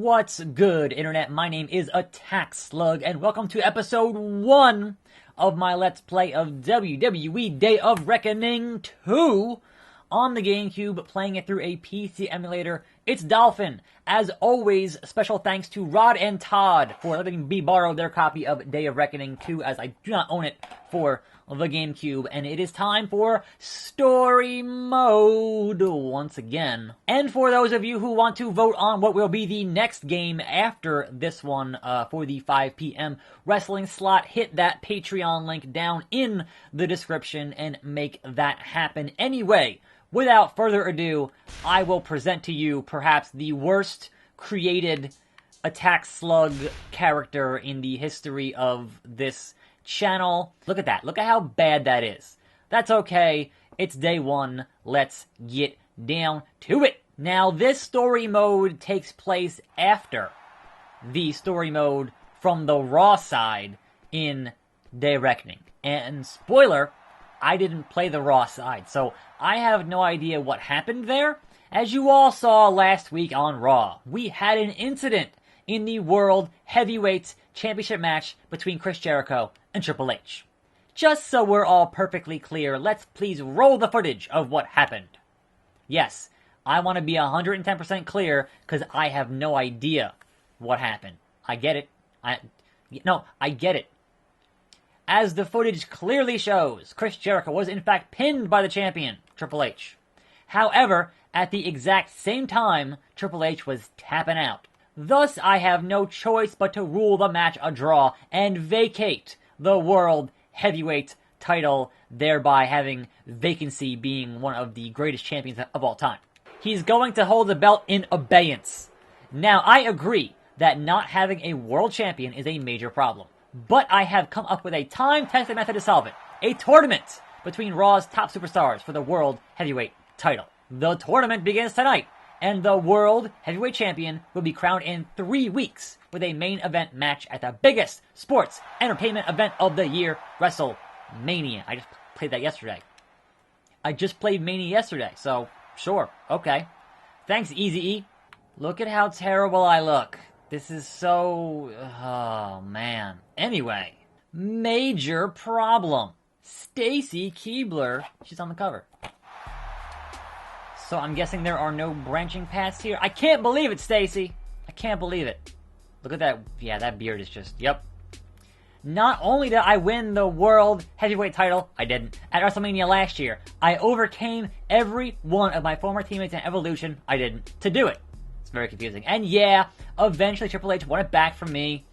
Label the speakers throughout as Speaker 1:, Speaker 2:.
Speaker 1: What's good, Internet? My name is attackslug, and welcome to episode 1 of my Let's Play of WWE Day of Reckoning 2 on the GameCube, playing it through a PC emulator. It's Dolphin. As always, special thanks to Rod and Todd for letting me borrow their copy of Day of Reckoning 2, as I do not own it for the GameCube, and it is time for Story Mode once again. And for those of you who want to vote on what will be the next game after this one for the 5 p.m. wrestling slot, hit that Patreon link down in the description and make that happen. Anyway, without further ado, I will present to you perhaps the worst created attack slug character in the history of this channel. Look at that. Look at how bad that is. That's okay. It's day 1. Let's get down to it. Now, this story mode takes place after the story mode from the Raw side in Day of Reckoning. And spoiler, I didn't play the Raw side, so I have no idea what happened there. As you all saw last week on Raw, we had an incident in the World Heavyweight Championship match between Chris Jericho and Triple H. Just so we're all perfectly clear, let's please roll the footage of what happened. Yes, I want to be 110% clear because I have no idea what happened. I get it. I get it. As the footage clearly shows, Chris Jericho was in fact pinned by the champion, Triple H. However, at the exact same time, Triple H was tapping out. Thus, I have no choice but to rule the match a draw and vacate the World Heavyweight title, thereby having vacancy being one of the greatest champions of all time. He's going to hold the belt in abeyance. Now, I agree that not having a world champion is a major problem, but I have come up with a time-tested method to solve it. A tournament between Raw's top superstars for the World Heavyweight title. The tournament begins tonight, and the World Heavyweight Champion will be crowned in 3 weeks with a main event match at the biggest sports entertainment event of the year, WrestleMania. I just played that yesterday. I just played Mania yesterday, so sure, okay. Thanks, Eazy-E. Look at how terrible I look. This is so... oh, man. Anyway, major problem. Stacy Keibler, she's on the cover. So I'm guessing there are no branching paths here. I can't believe it, Stacy. I can't believe it. Look at that. Yeah, that beard is just... yep. Not only did I win the World Heavyweight title, I didn't, at WrestleMania last year, I overcame every one of my former teammates in Evolution, I didn't, to do it. It's very confusing. And yeah, eventually Triple H won it back from me,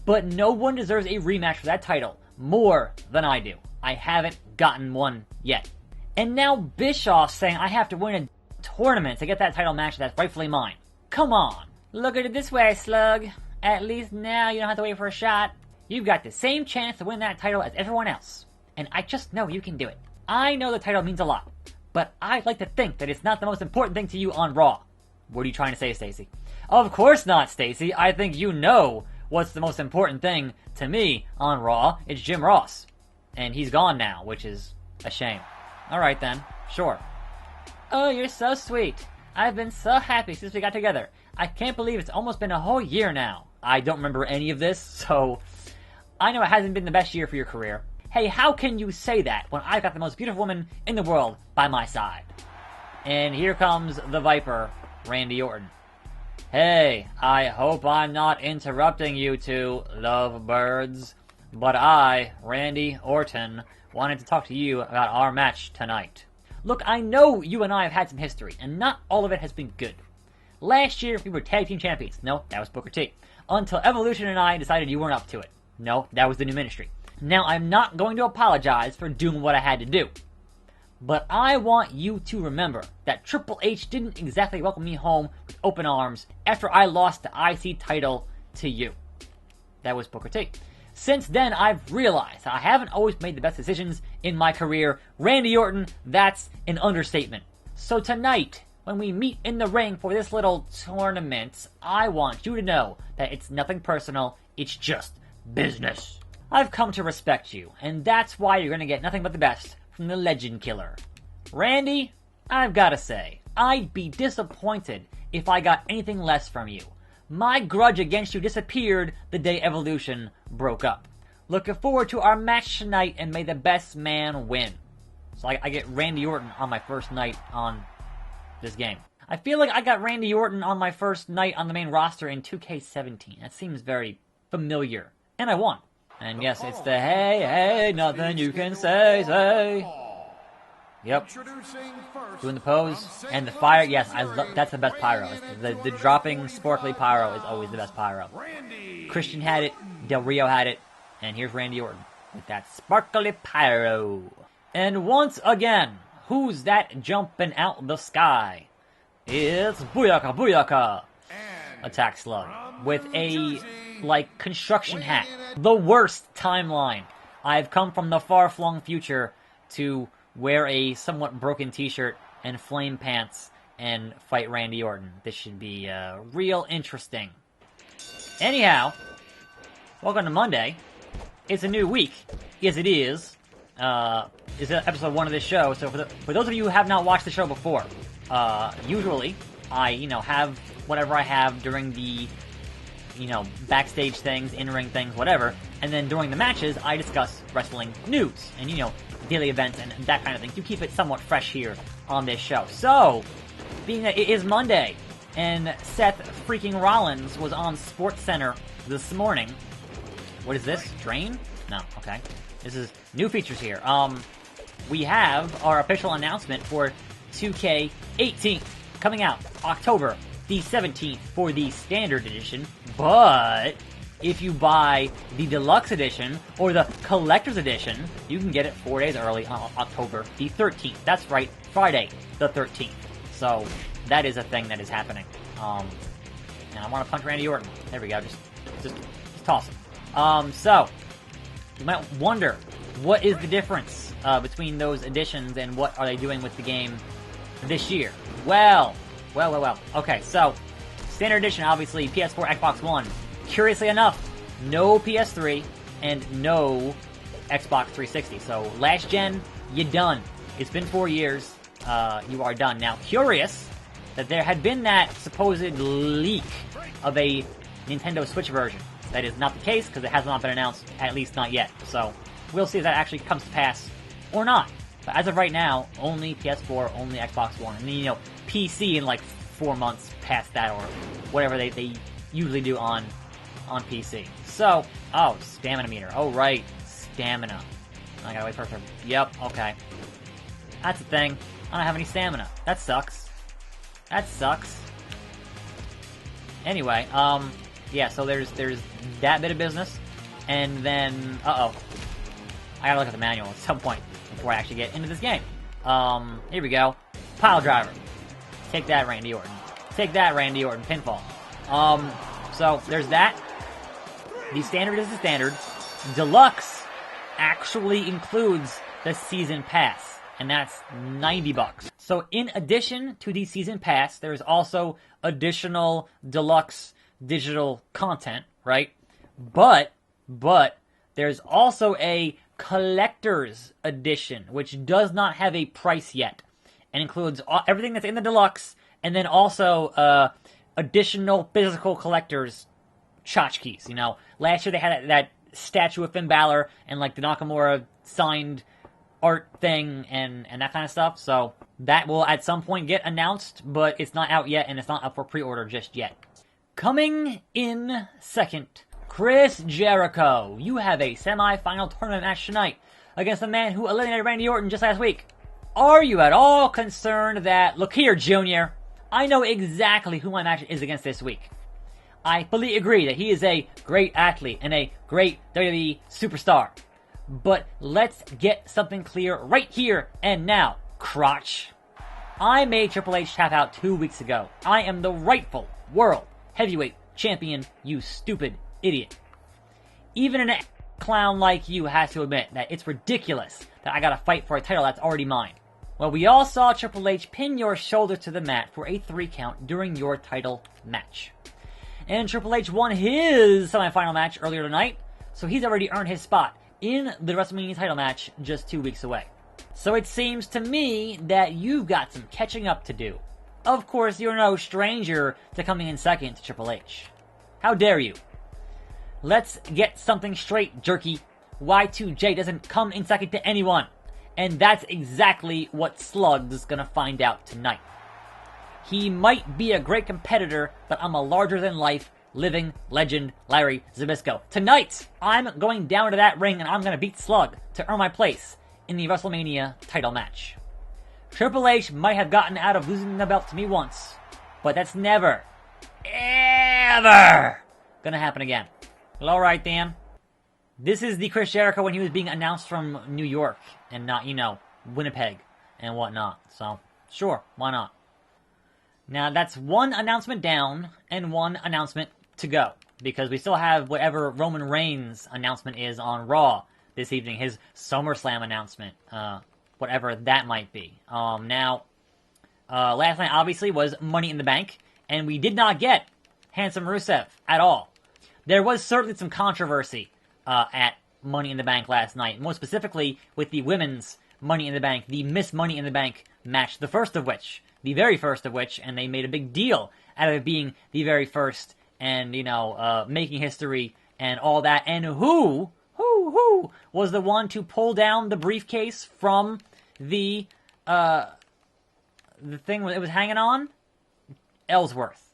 Speaker 1: but no one deserves a rematch for that title more than I do. I haven't gotten one yet. And now Bischoff's saying I have to win a tournament to get that title match that's rightfully mine. Come on. Look at it this way, Slug. At least now you don't have to wait for a shot. You've got the same chance to win that title as everyone else. And I just know you can do it. I know the title means a lot, but I'd like to think that it's not the most important thing to you on Raw. What are you trying to say, Stacy? Of course not, Stacy. I think you know what's the most important thing to me on Raw. It's Jim Ross. And he's gone now, which is a shame. Alright then, sure. Oh, you're so sweet. I've been so happy since we got together. I can't believe it's almost been a whole year now. I don't remember any of this, so I know it hasn't been the best year for your career. Hey, how can you say that when I've got the most beautiful woman in the world by my side? And here comes the Viper, Randy Orton. Hey, I hope I'm not interrupting you two lovebirds, but I, Randy Orton, wanted to talk to you about our match tonight. Look, I know you and I have had some history, and not all of it has been good. Last year, we were tag team champions. No, that was Booker T. Until Evolution and I decided you weren't up to it. No, that was the new ministry. Now, I'm not going to apologize for doing what I had to do. But I want you to remember that Triple H didn't exactly welcome me home with open arms after I lost the IC title to you. That was Booker T. Since then, I've realized I haven't always made the best decisions in my career. Randy Orton, that's an understatement. So tonight, when we meet in the ring for this little tournament, I want you to know that it's nothing personal, it's just business. I've come to respect you, and that's why you're going to get nothing but the best from the Legend Killer. Randy, I've got to say, I'd be disappointed if I got anything less from you. My grudge against you disappeared the day Evolution broke up. Looking forward to our match tonight, and may the best man win. So I get Randy Orton on my first night on this game. I feel like I got Randy Orton on my first night on the main roster in 2K17. That seems very familiar. And I won. And yes, it's the hey, nothing you can say. Yep. Doing the pose. And the fire, yes, that's the best pyro. The dropping sparkly pyro is always the best pyro. Christian had it, Del Rio had it, and here's Randy Orton with that sparkly pyro. And once again, who's that jumping out the sky? It's Booyaka Booyaka! Attack Slug. With a, construction hat. The worst timeline. I've come from the far-flung future to wear a somewhat broken t-shirt and flame pants and fight Randy Orton. This should be real interesting. Anyhow, welcome to Monday. It's a new week. Yes, it is. It's episode 1 of this show, so for those of you who have not watched the show before, usually I, have whatever I have during the, backstage things, in-ring things, whatever, and then during the matches, I discuss wrestling news, and, daily events and that kind of thing, to keep it somewhat fresh here on this show. So, being that it is Monday, and Seth freaking Rollins was on SportsCenter this morning. What is this? Drain? No, okay. This is new features here. We have our official announcement for 2K18 coming out October the 17th for the Standard Edition, but if you buy the Deluxe Edition or the Collector's Edition, you can get it 4 days early on October the 13th. That's right, Friday the 13th. So that is a thing that is happening. And I want to punch Randy Orton. There we go. Just toss him. So you might wonder, what is the difference between those editions and what are they doing with the game this year? Well. Okay, so Standard Edition, obviously, PS4, Xbox One. Curiously enough, no PS3 and no Xbox 360. So last gen, you're done. It's been 4 years. You are done. Now, curious that there had been that supposed leak of a Nintendo Switch version. That is not the case, because it has not been announced, at least not yet. So, we'll see if that actually comes to pass or not. But as of right now, only PS4, only Xbox One. And then, PC in 4 months past that, or whatever they usually do on PC. So, stamina meter. Oh, right. Stamina. I gotta wait for it to... Yep, okay. That's the thing. I don't have any stamina. That sucks. Anyway, yeah, so there's that bit of business, and then, I gotta look at the manual at some point before I actually get into this game. Here we go. Pile driver. Take that, Randy Orton. Pinfall. So there's that. The standard is the standard. Deluxe actually includes the season pass, and that's $90. So in addition to the season pass, there's also additional deluxe digital content, right? But there's also a collector's edition, which does not have a price yet, and includes everything that's in the deluxe, and then also additional physical collector's tchotchkes. Last year they had that statue of Finn Balor and the Nakamura signed art thing and that kind of stuff. So that will at some point get announced, but it's not out yet, and it's not up for pre-order just yet. Coming in second, Chris Jericho. You have a semi-final tournament match tonight against the man who eliminated Randy Orton just last week. Are you at all concerned that, look here, Junior, I know exactly who my match is against this week. I fully agree that he is a great athlete and a great WWE superstar. But let's get something clear right here and now, crotch. I made Triple H tap out 2 weeks ago. I am the rightful world heavyweight champion, you stupid idiot. Even an clown like you has to admit that it's ridiculous that I gotta fight for a title that's already mine. Well, we all saw Triple H pin your shoulder to the mat for a 3 count during your title match. And Triple H won his semifinal match earlier tonight, so he's already earned his spot in the WrestleMania title match just 2 weeks away. So it seems to me that you've got some catching up to do. Of course, you're no stranger to coming in second to Triple H. How dare you? Let's get something straight, jerky. Y2J doesn't come in second to anyone. And that's exactly what Slug's gonna find out tonight. He might be a great competitor, but I'm a larger-than-life, living legend, Larry Zbyszko. Tonight, I'm going down to that ring and I'm gonna beat Slug to earn my place in the WrestleMania title match. Triple H might have gotten out of losing the belt to me once, but that's never, ever gonna happen again. Well, alright, Dan. This is the Chris Jericho when he was being announced from New York and not, Winnipeg and whatnot. So, sure, why not? Now, that's one announcement down and one announcement to go, because we still have whatever Roman Reigns' announcement is on Raw this evening, his SummerSlam announcement, whatever that might be. Last night, obviously, was Money in the Bank, and we did not get Handsome Rusev at all. There was certainly some controversy at Money in the Bank last night, more specifically with the women's Money in the Bank, the Miss Money in the Bank match, the very first of which, and they made a big deal out of it being the very first, and, making history and all that. And who was the one to pull down the briefcase from the thing it was hanging on? Ellsworth.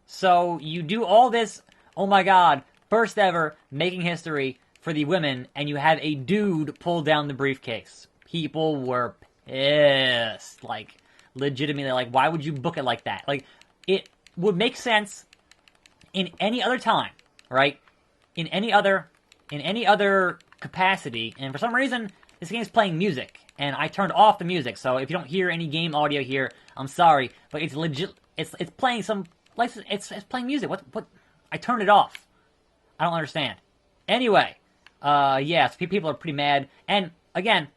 Speaker 1: So you do all this, oh my god, first ever making history for the women, and you have a dude pull down the briefcase. People were pissed. Like, legitimately, like, why would you book it like that? Like, it would make sense in any other time, right? In any other capacity, and for some reason, this game's playing music, and I turned off the music, so if you don't hear any game audio here, I'm sorry, but it's legit, it's playing some, like, it's playing music. What, I turned it off. I don't understand. Anyway, so people are pretty mad. And, again,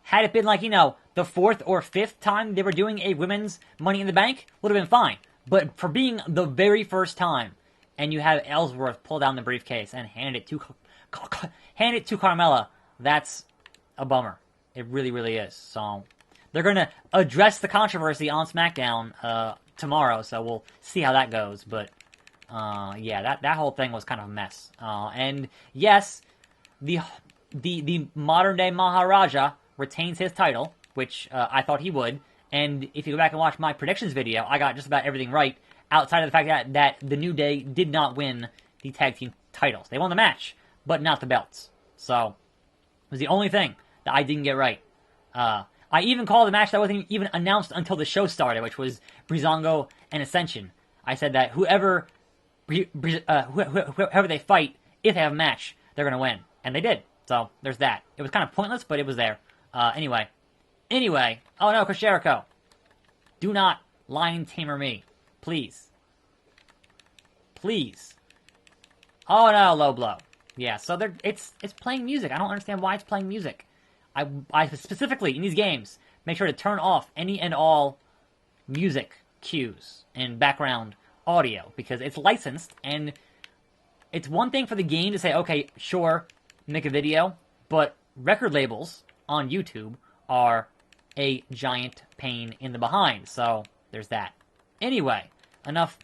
Speaker 1: had it been like, the fourth or fifth time they were doing a women's Money in the Bank, would have been fine. But for being the very first time, and you have Ellsworth pull down the briefcase and hand it to Carmella, that's a bummer. It really, really is. So, they're going to address the controversy on SmackDown tomorrow, so we'll see how that goes. But, that whole thing was kind of a mess. And yes, the modern day Maharaja retains his title, which I thought he would. And if you go back and watch my predictions video, I got just about everything right, outside of the fact that the New Day did not win the tag team titles. They won the match, but not the belts. So, it was the only thing that I didn't get right. I even called the match that wasn't even announced until the show started, which was Breezango and Ascension. I said that whoever they fight, if they have a match, they're going to win. And they did. So, there's that. It was kind of pointless, but it was there. Anyway. Oh no, Chris Jericho. Do not lion tamer me. Please. Please. Oh no, low blow. Yeah, so it's playing music. I don't understand why it's playing music. I specifically, in these games, make sure to turn off any and all music cues and background audio, because it's licensed, and it's one thing for the game to say, okay, sure, make a video, but record labels on YouTube are a giant pain in the behind, so there's that. Anyway, enough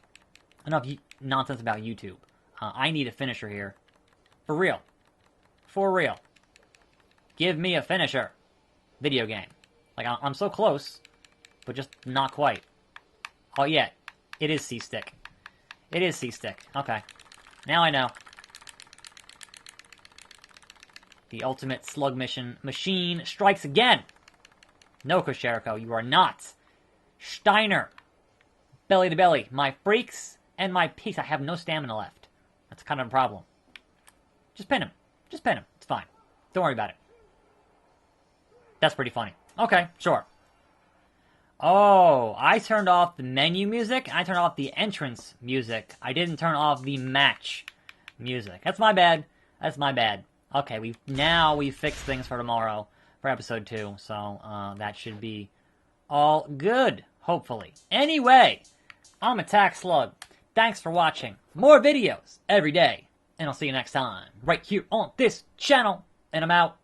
Speaker 1: nonsense about YouTube. I need a finisher here. For real. For real. Give me a finisher. Video game. Like, I'm so close, but just not quite. Oh, yeah. It is C-Stick. It is C-Stick. Okay. Now I know. The ultimate slug machine strikes again. No, Chris Jericho, you are not. Steiner. Belly to belly. My freaks and my peaks. I have no stamina left. That's kind of a problem. Just pin him. Just pin him. It's fine. Don't worry about it. That's pretty funny. Okay, sure. Oh, I turned off the menu music. I turned off the entrance music. I didn't turn off the match music. That's my bad. That's my bad. Okay, we fixed things for tomorrow for episode 2. So, that should be all good, hopefully. Anyway, I'm attackslug. Thanks for watching. More videos every day. And I'll see you next time, right here on this channel. And I'm out.